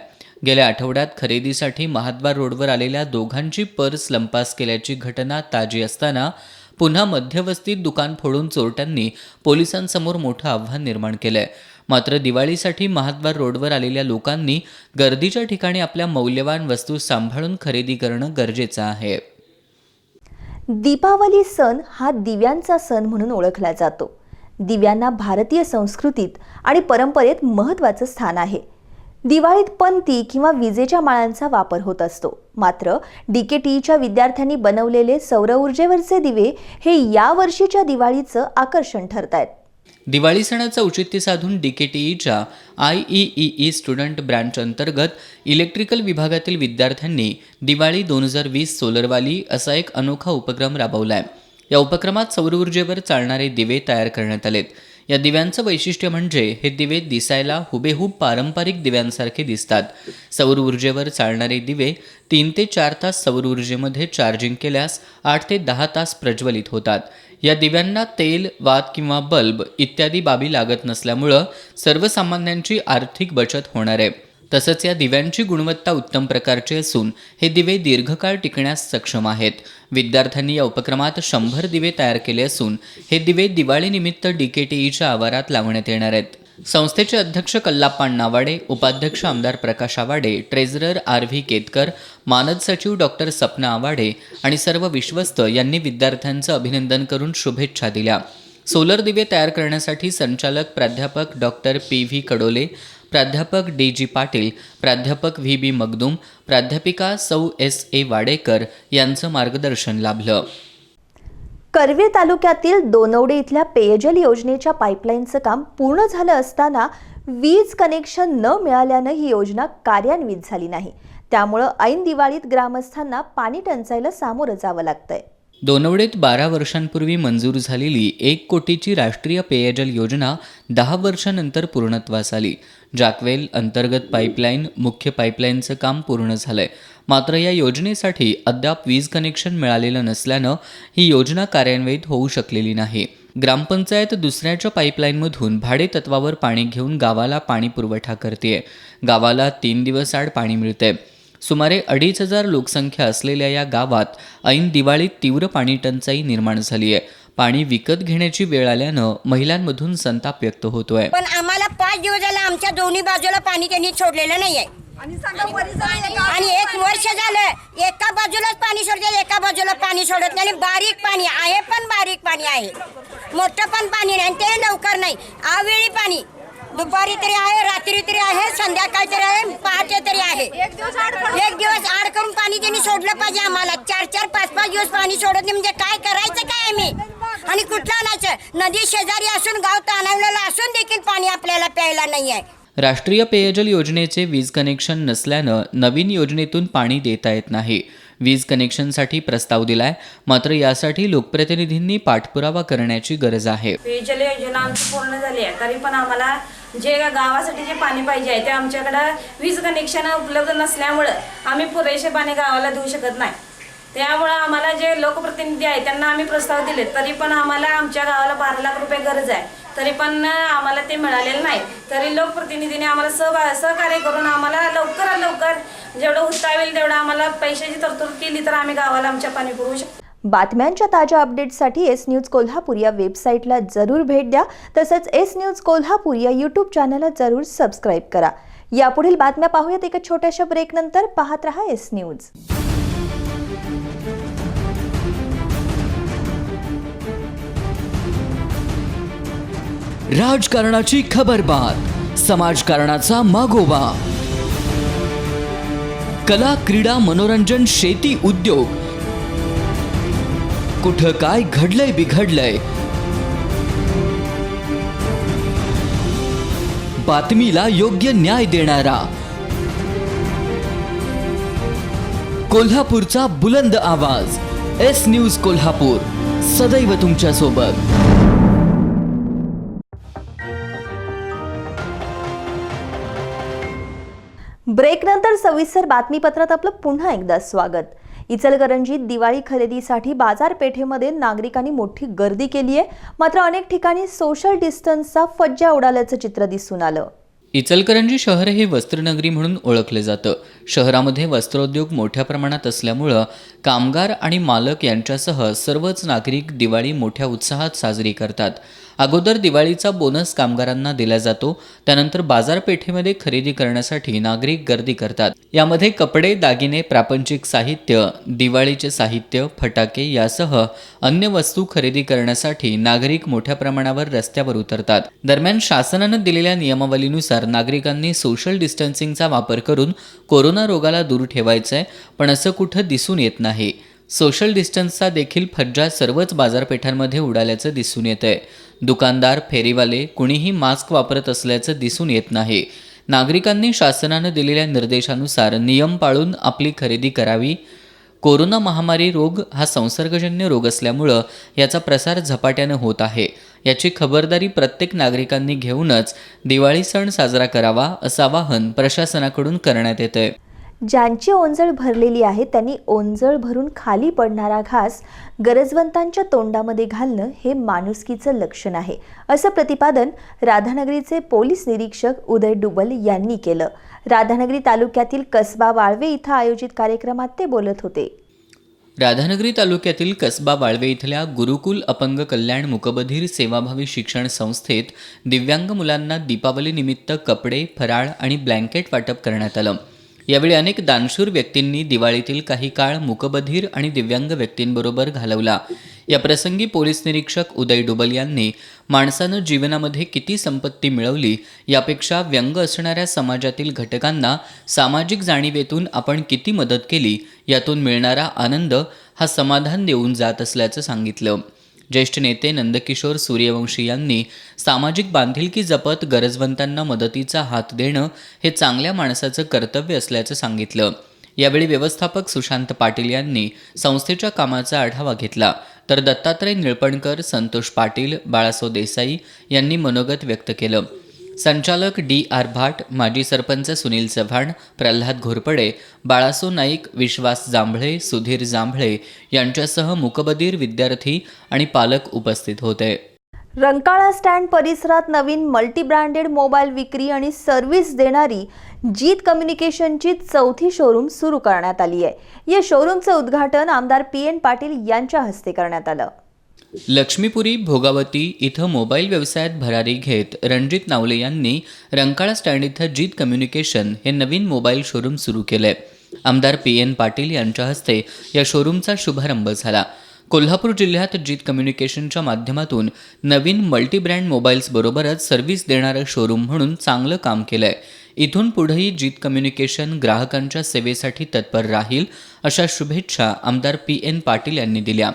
गेल्या आठवड्यात खरेदीसाठी महाद्वार रोडवर आलेल्या दोघांची पर्स लंपास केल्याची घटना ताजी असताना पुन्हा मध्यवस्तीत दुकान फोडून चोरट्यांनी पोलिसांसमोर मोठं आव्हान निर्माण केलंय. मात्र दिवाळीसाठी महाद्वार रोडवर आलेल्या लोकांनी गर्दीच्या ठिकाणी आपल्या मौल्यवान वस्तू सांभाळून खरेदी करणं गरजेचं आहे. दीपावली सण हा दिव्यांचा सण म्हणून ओळखला जातो. दिव्यांना भारतीय संस्कृतीत आणि परंपरेत महत्त्वाचं स्थान आहे. दिवाळीत पणती किंवा विजेच्या माळांचा वापर होत असतो. मात्र DKTEच्या विद्यार्थ्यांनी बनवलेले सौर ऊर्जेवरचे दिवे हे या वर्षीच्या दिवाळीचं आकर्षण ठरतायत. दिवाळी सणाचं औचित्य साधून DKTEच्या IEEE स्टुडंट ब्रँच अंतर्गत इलेक्ट्रिकल विभागातील विद्यार्थ्यांनी दिवाळी 2020 सोलरवाली असा एक अनोखा उपक्रम राबवलाय. या उपक्रमात सौर ऊर्जेवर चालणारे दिवे तयार करण्यात आलेत. या दिव्यांचं वैशिष्ट्य म्हणजे हे दिवे दिसायला हुबेहूब पारंपरिक दिव्यांसारखे दिसतात. सौर ऊर्जेवर चालणारे दिवे 3 ते 4 तास सौर ऊर्जेमध्ये चार्जिंग केल्यास 8 ते 10 तास प्रज्वलित होतात. या दिव्यांना तेल, वात किंवा बल्ब इत्यादी बाबी लागत नसल्यामुळं सर्वसामान्यांची आर्थिक बचत होणार आहे. तसंच या दिव्यांची गुणवत्ता उत्तम प्रकारची असून हे दिवे दीर्घकाळ टिकण्यास सक्षम आहेत. विद्यार्थ्यांनी या उपक्रमात 100 दिवे तयार केले असून हे दिवे दिवाळीनिमित्त DKTEच्या आवारात लावण्यात येणार आहेत. संस्थेचे अध्यक्ष कल्लाप्पा अण्णावाडे, उपाध्यक्ष आमदार प्रकाश आवाडे, ट्रेझरर RV केतकर, मानद सचिव डॉक्टर सपना आवाडे आणि सर्व विश्वस्त यांनी विद्यार्थ्यांचं अभिनंदन करून शुभेच्छा दिल्या. सोलर दिवे तयार करण्यासाठी संचालक प्राध्यापक डॉक्टर PV कडोले, प्राध्यापक DG पाटील, प्राध्यापक VB मगदूम, प्राध्यापिका सौ SA वाडेकर यांचं मार्गदर्शन लाभलं. करवीर तालुक्यातील दोनवडे इथल्या पेयजल योजनेच्या पाईपलाईनचं काम पूर्ण झालं असताना वीज कनेक्शन न मिळाल्यानं ही योजना कार्यान्वित झाली नाही. त्यामुळं ऐन दिवाळीत ग्रामस्थांना पाणी टंचाईला सामोरं जावं लागतंय. दोनवडेत 12 वर्षांपूर्वी मंजूर झालेली 1 कोटीची राष्ट्रीय पेयजल योजना 10 वर्षांनंतर पूर्णत्वास आली. जाकवेल अंतर्गत पाईपलाईन, मुख्य पाईपलाईनचं काम पूर्ण झालंय. मात्र या योजनेसाठी अद्याप वीज कनेक्शन मिळालेलं नसल्यानं ही योजना कार्यान्वित होऊ शकलेली नाही. ग्रामपंचायत दुसऱ्याच्या पाईपलाईनमधून भाडे तत्वावर पाणी घेऊन गावाला पाणी पुरवठा करते. गावाला 3 दिवस आड पाणी मिळते. सुमारे 2,500 लोकसंख्या असलेल्या या गावात ऐन दिवाळीत तीव्र पाणी टंचाई निर्माण झाली आहे. पाणी विकत घेण्याची वेळ आल्यानं महिलांमधून संताप व्यक्त होतोय. पण आम्हाला 5 दिवस झाले आमच्या दोन्ही बाजूला पाणी त्यांनी सोडलेलं नाहीये आणि 1 वर्ष झालं एका बाजूलाच पाणी सोडते, एका बाजूला पाणी सोडत नाही. बारीक पाणी आहे, पण बारीक पाणी आहे, मोठं पण पाणी नाही, ते लवकर नाही. अवेळी पाणी दुपारी तरी आहे, रात्री तरी आहे, संध्याकाळी तरी आहे, पहाटे तरी आहे. एक दिवस आड करून पाणी त्यांनी सोडलं पाहिजे. आम्हाला 4-4, 5-5 दिवस पाणी सोडत नाही म्हणजे काय करायचं काय आम्ही? आणि कुठलं आणायचं? नदी शेजारी असून गाव ताणवलेलं असून देखील पाणी आपल्याला प्यायला नाही आहे. राष्ट्रीय पेयजल योजनेचे वीज कनेक्शन नसल्यानं नवीन योजनेतून पाणी देता येत नाही. वीज कनेक्शनसाठी प्रस्ताव दिलाय, मात्र यासाठी लोकप्रतिनिधींनी पाठपुरावा करण्याची गरज आहे. पेयजल योजना आमची पूर्ण झाली आहे, तरी पण आम्हाला जे गावासाठी जे पाणी पाहिजे आहे ते आमच्याकडं वीज कनेक्शन उपलब्ध नसल्यामुळं आम्ही पुरेसे पाणी गावाला देऊ शकत नाही. त्यामुळं आम्हाला जे लोकप्रतिनिधी आहेत त्यांना आम्ही प्रस्ताव दिले, तरी पण आम्हाला आमच्या गावाला 12 लाख रुपये गरज आहे, तरी पण आम्हाला ते मिळालेलं नाही. तरी लोकप्रतिनिधीने आम्हाला सहकार्य करून आम्हाला लवकरात लवकर जेवढं होता येईल तेवढं आम्हाला पैशाची तरतूद केली तर आम्ही गावाला आमच्या पाणी पुरवू शकतो. बातम्यांच्या ताज्या अपडेट्ससाठी एस न्यूज कोल्हापूर या वेबसाईटला जरूर भेट द्या. तसंच एस न्यूज कोल्हापूर या यूट्यूब चॅनलला जरूर सबस्क्राईब करा. यापुढील बातम्या पाहूयात एका छोट्याशा ब्रेकनंतर. पाहत रहा एस न्यूज. राजकारणाची खबरबात, समाजकारणाचा मागोवा, कला, क्रीडा, मनोरंजन, शेती, उद्योग, कुठं काय घडलंय बिघडलंय, बातमीला योग्य न्याय देणारा, कोल्हापूरचा बुलंद आवाज. एस न्यूज कोल्हापूर, सदैव तुमच्या सोबत. ब्रेकनंतर सविस्तर बातमीपत्रात आपलं पुन्हा एकदा स्वागत. इचलकरंजीत दिवाळी खरेदीसाठी बाजारपेठेमध्ये नागरिकांनी मोठी गर्दी केली आहे, मात्र अनेक ठिकाणी सोशल डिस्टन्सचा फज्जा उडाल्याचं चित्र दिसून आलं. इचलकरंजी शहर हे वस्त्रनगरी म्हणून ओळखले जातं. शहरामध्ये वस्त्रोद्योग मोठ्या प्रमाणात असल्यामुळं कामगार आणि मालक यांच्यासह सर्वच नागरिक दिवाळी मोठ्या उत्साहात साजरी करतात. अगोदर दिवाळीचा बोनस कामगारांना दिला जातो, त्यानंतर बाजारपेठेमध्ये खरेदी करण्यासाठी नागरिक गर्दी करतात. यामध्ये कपडे, दागिने, प्रापंचिक साहित्य, दिवाळीचे साहित्य, फटाके यासह अन्य वस्तू खरेदी करण्यासाठी नागरिक मोठ्या प्रमाणावर रस्त्यावर उतरतात. दरम्यान शासनानं दिलेल्या नियमावलीनुसार नागरिकांनी सोशल डिस्टन्सिंगचा वापर करून कोरोना रोगाला दूर ठेवायचंय, पण असं कुठं दिसून येत नाही. सोशल डिस्टन्सचा देखील फज्जा सर्वच बाजारपेठांमध्ये उडाल्याचं दिसून येतंय. दुकानदार, फेरीवाले कुणीही मास्क वापरत असल्याचं दिसून येत नाही. नागरिकांनी शासनानं दिलेल्या निर्देशानुसार नियम पाळून आपली खरेदी करावी. कोरोना महामारी रोग हा संसर्गजन्य रोग असल्यामुळं याचा प्रसार झपाट्यानं होत आहे. याची खबरदारी प्रत्येक नागरिकांनी घेऊनच दिवाळी सण साजरा करावा, असं आवाहन प्रशासनाकडून करण्यात येतंय. ज्यांची ओंजळ भरलेली आहे त्यांनी ओंजळ भरून खाली पडणारा घास गरजवंतांच्या तोंडामध्ये घालणं हे माणुसकीचं लक्षण आहे, असं प्रतिपादन राधानगरीचे पोलीस निरीक्षक उदय डुबल यांनी केलं. राधानगरी तालुक्यातील कसबा वाळवे इथं आयोजित कार्यक्रमात ते बोलत होते. राधानगरी तालुक्यातील कसबा वाळवे इथल्या गुरुकुल अपंग कल्याण मुकबधीर सेवाभावी शिक्षण संस्थेत दिव्यांग मुलांना दीपावलीनिमित्त कपडे, फराळ आणि ब्लँकेट वाटप करण्यात आलं. यावेळी अनेक दानशूर व्यक्तींनी दिवाळीतील काही काळ मुकबधीर आणि दिव्यांग व्यक्तींबरोबर घालवला. या प्रसंगी पोलीस निरीक्षक उदय डुबल यांनी माणसानं जीवनामध्ये किती संपत्ती मिळवली यापेक्षा व्यंग असणाऱ्या समाजातील घटकांना सामाजिक जाणीवेतून आपण किती मदत केली यातून मिळणारा आनंद हा समाधान देऊन जात असल्याचं सांगितलं. ज्येष्ठ नेते नंदकिशोर सूर्यवंशी यांनी सामाजिक बांधिलकी जपत गरजवंतांना मदतीचा हात देणं हे चांगल्या माणसाचं कर्तव्य असल्याचं सांगितलं. यावेळी व्यवस्थापक सुशांत पाटील यांनी संस्थेच्या कामाचा आढावा घेतला, तर दत्तात्रय निळपणकर, संतोष पाटील, बाळासो देसाई यांनी मनोगत व्यक्त केलं. संचालक D.R. भाट, माजी सरपंच सुनील चव्हाण, प्रल्हाद घोरपडे, बाळासो नाईक, विश्वास जांभळे, सुधीर जांभळे यांच्यासह मुकबधीर विद्यार्थी आणि पालक उपस्थित होते. रंकाळा स्टँड परिसरात नवीन मल्टी ब्रँडेड मोबाईल विक्री आणि सर्व्हिस देणारी जीत कम्युनिकेशनची 4थी शोरूम सुरू करण्यात आली आहे. या शोरूमचं उद्घाटन आमदार PN पाटील यांच्या हस्ते करण्यात आलं. लक्ष्मीपुरी भोगावती इथं मोबाईल व्यवसायात भरारी घेत रणजित नावले यांनी रंकाळा स्टँड इथं जीत कम्युनिकेशन हे नवीन मोबाईल शोरूम सुरू केलंय. आमदार PN पाटील यांच्या हस्ते या शोरूमचा शुभारंभ झाला. कोल्हापूर जिल्ह्यात जीत कम्युनिकेशनच्या माध्यमातून नवीन मल्टी ब्रँड मोबाईल्स बरोबरच सर्व्हिस देणारं शोरूम म्हणून चांगलं काम केलंय. इथून पुढेही जीत कम्युनिकेशन ग्राहकांच्या सेवेसाठी तत्पर राहील, अशा शुभेच्छा आमदार PN पाटील यांनी दिल्या.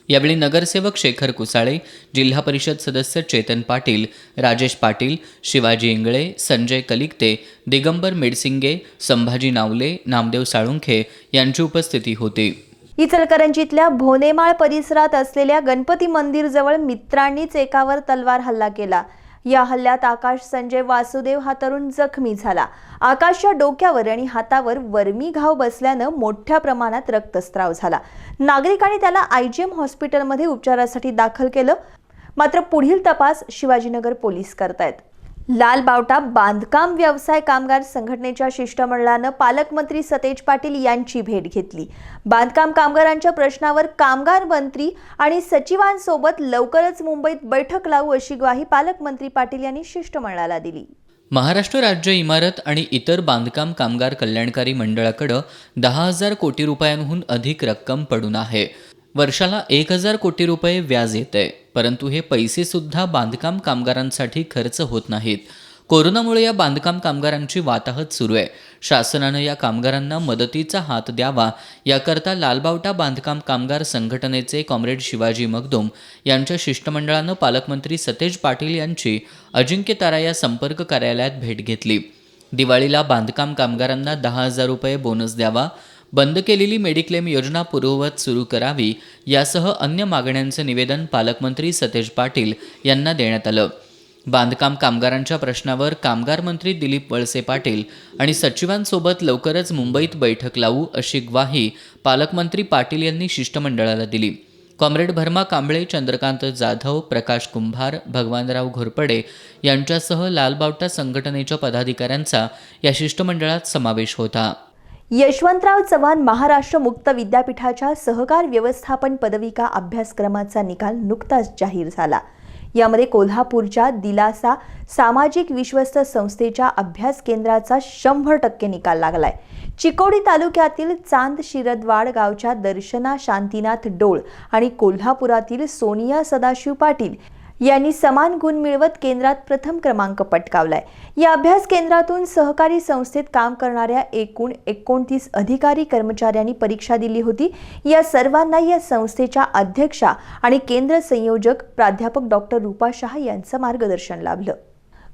यावेळी नगरसेवक शेखर कुसाळे, जिल्हा परिषद सदस्य चेतन पाटील, राजेश पाटील, शिवाजी इंगळे, संजय कलिकते, दिगंबर मेडसिंगे, संभाजी नावले, नामदेव साळुंखे यांची उपस्थिती होती. इचलकरंजीतल्या भोनेमाळ परिसरात असलेल्या गणपती मंदिरजवळ मित्रांनीच एकावर तलवार हल्ला केला. या हल्ल्यात आकाश संजय वासुदेव हा तरुण जखमी झाला. आकाशच्या डोक्यावर आणि हातावर वर्मी घाव बसल्यानं मोठ्या प्रमाणात रक्तस्राव झाला. नागरिकांनी त्याला IGM हॉस्पिटलमध्ये उपचारासाठी दाखल केलं. मात्र पुढील तपास शिवाजीनगर पोलीस करतायत. लाल बावटा बांधकाम व्यवसाय कामगार संघटनेच्या शिष्टमंडळानं पालकमंत्री सतेज पाटील यांची भेट घेतली. बांधकाम कामगारांच्या प्रश्नावर कामगार मंत्री आणि सचिवांसोबत लवकरच मुंबईत बैठक लावू अशी ग्वाही पालकमंत्री पाटील यांनी शिष्टमंडळाला दिली. महाराष्ट्र राज्य इमारत आणि इतर बांधकाम कामगार कल्याणकारी मंडळाकडे 10,000 कोटी रुपयांहून अधिक रक्कम पडून आहे. वर्षाला 1,000 कोटी रुपये व्याज येते, परंतु हे पैसे सुद्धा बांधकाम कामगारांसाठी खर्च होत नाहीत. कोरोनामुळे या बांधकाम कामगारांची वाताहत सुरू आहे. शासनानं या कामगारांना मदतीचा हात द्यावा याकरता लालबावटा बांधकाम कामगार संघटनेचे कॉम्रेड शिवाजी मगदूम यांच्या शिष्टमंडळानं पालकमंत्री सतेज पाटील यांची अजिंक्य तारा या संपर्क कार्यालयात भेट घेतली. दिवाळीला बांधकाम कामगारांना 10,000 रुपये बोनस द्यावा, बंद केलेली मेडिक्लेम योजना पूर्ववत सुरू करावी यासह अन्य मागण्यांचं निवेदन पालकमंत्री सतेज पाटील यांना देण्यात आलं. बांधकाम कामगारांच्या प्रश्नावर कामगार मंत्री दिलीप वळसे पाटील आणि सचिवांसोबत लवकरच मुंबईत बैठक लावू अशी ग्वाही पालकमंत्री पाटील यांनी शिष्टमंडळाला दिली. कॉम्रेड भरमा कांबळे, चंद्रकांत जाधव, प्रकाश कुंभार, भगवानराव घोरपडे यांच्यासह लालबावटा संघटनेच्या पदाधिकाऱ्यांचा या शिष्टमंडळात समावेश होता. यशवंतराव चव्हाण महाराष्ट्र मुक्त विद्यापीठाच्या सहकार व्यवस्थापन पदविका अभ्यासक्रमाचा निकाल नुकताच जाहीर झाला. यामध्ये कोल्हापूरच्या दिलासा सामाजिक विश्वस्त संस्थेच्या अभ्यास केंद्राचा 100% निकाल लागलाय. चिकोडी तालुक्यातील चांद शिरदवाड गावच्या दर्शना शांतीनाथ डोळ आणि कोल्हापुरातील सोनिया सदाशिव पाटील यांनी समान गुण मिळवत केंद्रात प्रथम क्रमांक पटकावलाय. या अभ्यास केंद्रातून सहकारी संस्थेत काम करणाऱ्या एकूण 29 अधिकारी कर्मचाऱ्यांनी परीक्षा दिली होती. या सर्वांना या संस्थेच्या अध्यक्षा आणि केंद्र संयोजक प्राध्यापक डॉक्टर रूपा शाह यांचं मार्गदर्शन लाभलं.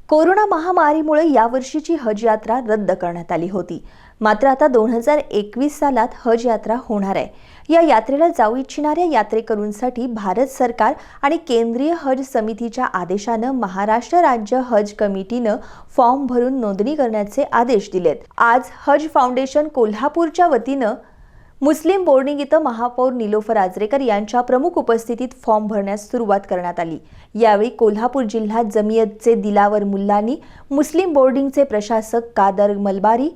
कोरोना महामारीमुळे यावर्षीची हज यात्रा रद्द करण्यात आली होती. मात्र आता 2021 सालात हज यात्रा होणार आहे. या यात्रेला जाऊ इच्छिणाऱ्या यात्रेकरूंसाठी भारत सरकार आणि केंद्रीय हज समितीच्या आदेशानं महाराष्ट्र राज्य हज कमिटीनं फॉर्म भरून नोंदणी करण्याचे आदेश दिलेत. आज हज फाउंडेशन कोल्हापूरच्या वतीनं मुस्लिम बोर्डिंग इथं महापौर निलोफर आजरेकर यांच्या प्रमुख उपस्थितीत फॉर्म भरण्यास सुरुवात करण्यात आली. यावेळी कोल्हापूर जिल्हा जमियतचे दिलावर मुल्लानी, मुस्लिम बोर्डिंगचे प्रशासक कादर मलबारी,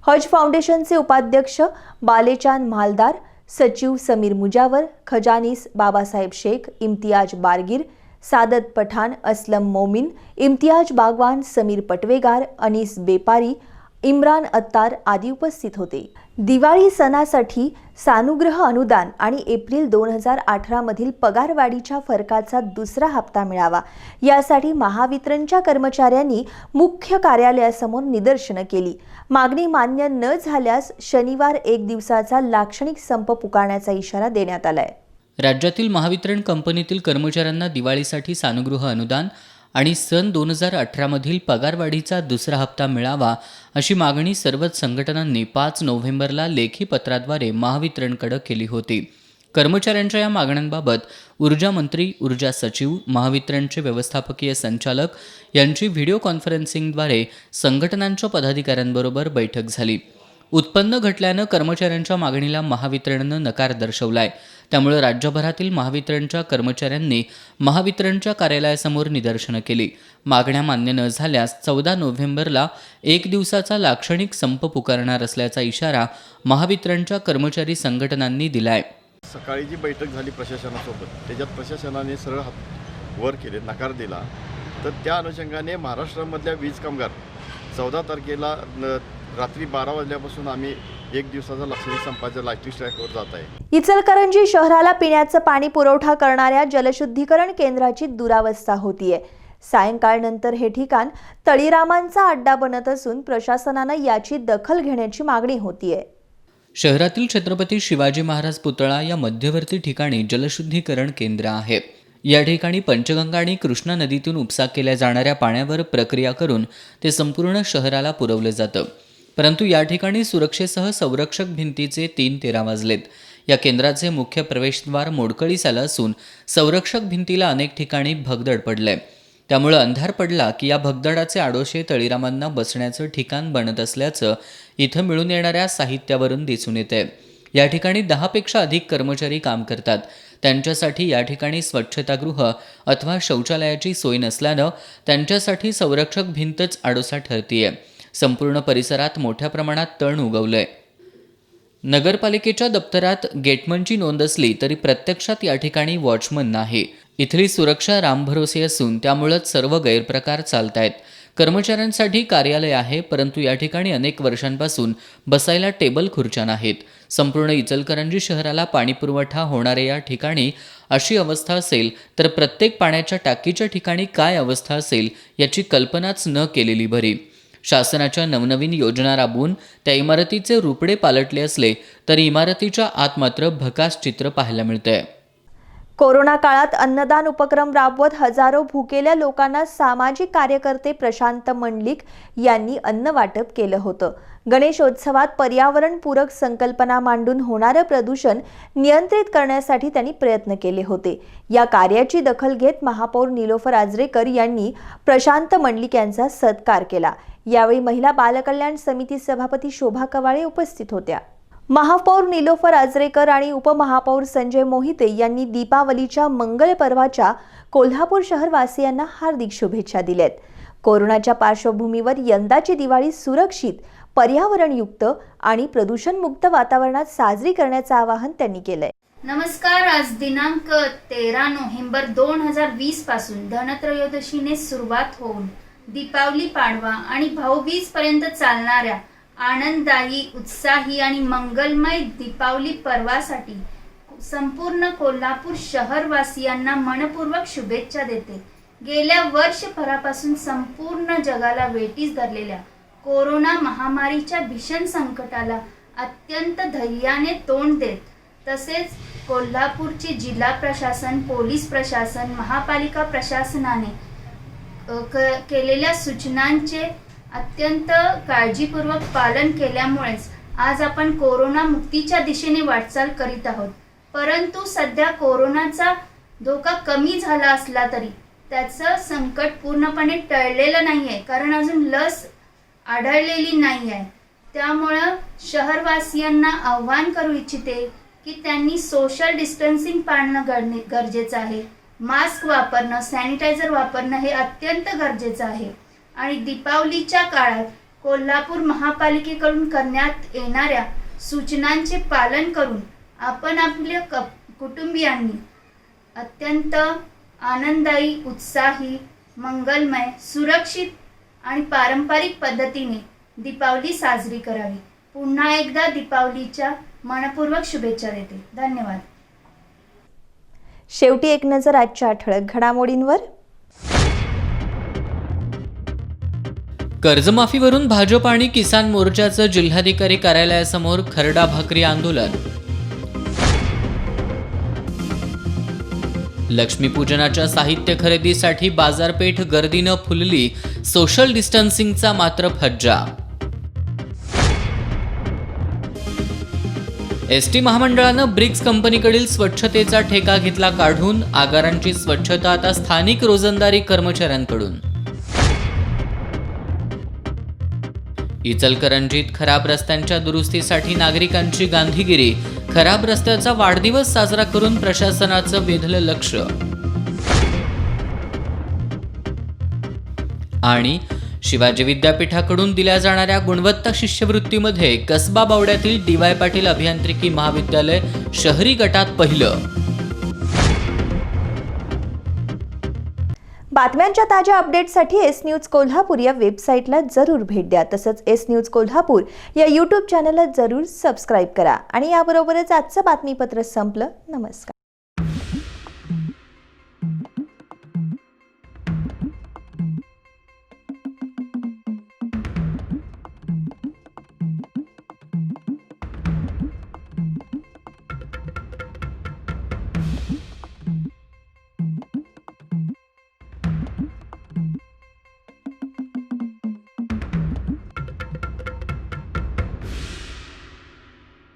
हज फाउंडेशनचे उपाध्यक्ष बालेचान मालदार, सचिव समीर मुजावर, खजानीस बाबासाहेब शेख, इम्तियाज बारगीर, सादत पठाण, असलम मोमीन, इम्तियाज बागवान, समीर पटवेगार, अनीस बेपारी, इम्रान अत्तार आदी उपस्थित होते. दिवाळी सणासाठी सानुग्रह अनुदान आणि एप्रिल 2018 मधील पगारवाढीच्या फरकाचा दुसरा हप्ता मिळावा यासाठी महावितरणच्या कर्मचाऱ्यांनी मुख्य कार्यालयासमोर निदर्शनं केली. मागणी मान्य न झाल्यास शनिवार 1 दिवसाचा लाक्षणिक संप पुकारण्याचा इशारा देण्यात आलाय. राज्यातील महावितरण कंपनीतील कर्मचाऱ्यांना दिवाळीसाठी सानुग्रह अनुदान आणि सन 2018 मधील पगारवाढीचा दुसरा हप्ता मिळावा अशी मागणी सर्वच संघटनांनी 5 नोव्हेंबरला लेखी पत्राद्वारे महावितरणकडे केली होती. कर्मचाऱ्यांच्या या मागण्यांबाबत ऊर्जा मंत्री, ऊर्जा सचिव, महावितरणचे व्यवस्थापकीय संचालक यांची व्हिडिओ कॉन्फरन्सिंगद्वारे संघटनांच्या पदाधिकाऱ्यांबरोबर बैठक झाली. उत्पन्न घटल्यानं कर्मचाऱ्यांच्या मागणीला महावितरणनं नकार दर्शवलाय. त्यामुळे राज्यभरातील महावितरणच्या कर्मचाऱ्यांनी महावितरणच्या कार्यालयासमोर निदर्शनं केली. मागण्या मान्य न झाल्यास 14 नोव्हेंबरला 1 दिवसाचा लाक्षणिक संप पुकारणार असल्याचा इशारा महावितरणच्या कर्मचारी संघटनांनी दिलाय. सकाळी जी बैठक झाली प्रशासनासोबत, त्याच्यात प्रशासनाने सरळ वर केले, नकार दिला. तर त्या अनुषंगाने महाराष्ट्रामधल्या वीज कामगार 14 तारखेला रात्री 12 वाजल्यापासून आम्ही 1 दिवसाचा लाक्षणिक संपाच्या लाईटिंग स्ट्राईकवर जात आहे. इचलकरंजी शहराला पिण्याचं पाणी पुरवठा करणाऱ्या जलशुद्धीकरण केंद्राची दुरावस्था होतीये. सायंकाळनंतर हे ठिकाण तळीरामांचा अड्डा बनत असून प्रशासनानं याची दखल घेण्याची मागणी होतीये. शहरातील छत्रपती शिवाजी महाराज पुतळा या मध्यवर्ती ठिकाणी जलशुद्धीकरण केंद्र आहे. या ठिकाणी पंचगंगा आणि कृष्णा नदीतून उपसा केल्या जाणाऱ्या पाण्यावर प्रक्रिया करून ते संपूर्ण शहराला पुरवलं जातं. परंतु या ठिकाणी सुरक्षेसह संरक्षक भिंतीचे 3:13 वाजलेत. या केंद्राचे मुख्य प्रवेशद्वार मोडकळीस आलं असून संरक्षक भिंतीला अनेक ठिकाणी भगदड पडलंय. त्यामुळे अंधार पडला की या भगदडाचे आडोशे तळीरामांना बसण्याचं ठिकाण बनत असल्याचं इथं मिळून येणाऱ्या साहित्यावरून दिसून येते. या ठिकाणी 10पेक्षा अधिक कर्मचारी काम करतात. त्यांच्यासाठी या ठिकाणी स्वच्छतागृह अथवा शौचालयाची सोय नसल्यानं त्यांच्यासाठी संरक्षक भिंतच आडोसा ठरतीये. संपूर्ण परिसरात मोठ्या प्रमाणात तण उगवलंय. नगरपालिकेच्या दप्तरात गेटमनची नोंद असली तरी प्रत्यक्षात या ठिकाणी वॉचमन नाही. इथली सुरक्षा रामभरोसे असून त्यामुळेच सर्व गैरप्रकार चालतायत. कर्मचाऱ्यांसाठी कार्यालय आहे, परंतु या ठिकाणी अनेक वर्षांपासून बसायला टेबल खुर्च्या नाहीत. संपूर्ण इचलकरंजी शहराला पाणीपुरवठा होणाऱ्या या ठिकाणी अशी अवस्था असेल तर प्रत्येक पाण्याच्या टाकीच्या ठिकाणी काय अवस्था असेल याची कल्पनाच न केलेली बरी. शासनाच्या नवनवीन योजना राबवून त्या इमारतीचे रुपडे पालटले असले तरी इमारतीच्या आत मात्र भकास चित्र पाहायला मिळतंय. कोरोना काळात अन्नदान उपक्रम राबवत हजारो भुकेल्या लोकांना सामाजिक कार्यकर्ते प्रशांत मंडलिक यांनी अन्न वाटप केलं होतं. गणेशोत्सवात पर्यावरणपूरक संकल्पना मांडून होणारं प्रदूषण नियंत्रित करण्यासाठी त्यांनी प्रयत्न केले होते. या कार्याची दखल घेत महापौर निलोफर आजरेकर यांनी प्रशांत मंडलिक यांचा सत्कार केला. यावेळी महिला बालकल्याण समिती सभापती शोभा कवाळे उपस्थित होत्या. महापौर निलोफर आजरेकर आणि उपमहापौर संजय मोहिते यांनी दीपावलीच्या मंगल पर्वाच्या कोल्हापूर शहरवासियांना हार्दिक शुभेच्छा दिल्यात. कोरोनाच्या पार्श्वभूमीवर यंदाची दिवाळी सुरक्षित, पर्यावरणयुक्त आणि प्रदूषणमुक्त वातावरणात साजरी करण्याचं आवाहन त्यांनी केलंय. नमस्कार. आज दिनांक 13 नोव्हेंबर 2020 पासून धनत्रयोदशीने सुरुवात होऊन दीपावली, पाडवा आणि भाऊबीज पर्यंत चालणाऱ्या आनंददायी, उत्साही आणि मंगलमय दीपावली पर्वासाठी संपूर्ण कोल्हापूर शहरवासियांना मनपूर्वक शुभेच्छा देते. गेल्या वर्षभरापासून संपूर्ण जगाला वेठीस धरलेल्या कोरोना महामारीच्या भीषण संकटाला अत्यंत धैर्याने तोंड देत, तसेच कोल्हापूरचे जिल्हा प्रशासन, पोलीस प्रशासन, महापालिका प्रशासनाने केलेल्या सूचनांचे अत्यंत काळजीपूर्वक पालन केल्यामुळेच आज आपण कोरोना मुक्तीच्या दिशेने वाटचाल करीत आहोत. परंतु सध्या कोरोनाचा धोका कमी झाला असला तरी त्याचं संकट पूर्णपणे टळलेलं नाही आहे, कारण अजून लस आढळलेली नाही आहे. त्यामुळं शहरवासियांना आव्हान करू इच्छिते की त्यांनी सोशल डिस्टन्सिंग पाळणं गरजेचं आहे. मास्क वापरणं, सॅनिटायझर वापरणं हे अत्यंत गरजेचं आहे. आणि दीपावलीच्या काळात कोल्हापूर महापालिकेकडून करण्यात येणाऱ्या सूचनांचे पालन करून आपण आपल्या कुटुंबियांनी अत्यंत आनंददायी, उत्साही, मंगलमय, सुरक्षित आणि पारंपरिक पद्धतीने दीपावली साजरी करावी. पुन्हा एकदा दीपावलीच्या मनपूर्वक शुभेच्छा देते. धन्यवाद. शेवटी एक नजर आजच्या ठळक घडामोडींवर. कर्जमाफीवरून भाजप आणि किसान मोर्चाचं जिल्हाधिकारी कार्यालयासमोर खरडा भाकरी आंदोलन. लक्ष्मीपूजनाच्या साहित्य खरेदीसाठी बाजारपेठ गर्दीनं फुलली, सोशल डिस्टन्सिंगचा मात्र फज्जा. एसटी महामंडळानं ब्रिक्स कंपनीकडील स्वच्छतेचा ठेका घेतला काढून. आगारांची स्वच्छता आता स्थानिक रोजंदारी कर्मचाऱ्यांकडून. इचलकरंजीत खराब रस्त्यांच्या दुरुस्तीसाठी नागरिकांची गांधीगिरी. खराब रस्त्याचा वाढदिवस साजरा करून प्रशासनाचं वेधलं लक्ष. आणि शिवाजी विद्यापीठाकडून दिल्या जाणाऱ्या गुणवत्ता शिष्यवृत्तीमध्ये कसबा बावड्यातील डी.वाय. पाटील अभियांत्रिकी महाविद्यालय शहरी गटात पहिलं. बातम्यांच्या ताज्या अपडेटसाठी एस न्यूज कोल्हापूर या वेबसाईटला जरूर भेट द्या. तसंच एस न्यूज कोल्हापूर या यूट्यूब चॅनलला जरूर सबस्क्राईब करा. आणि याबरोबरच आजचं बातमीपत्र संपलं. नमस्कार.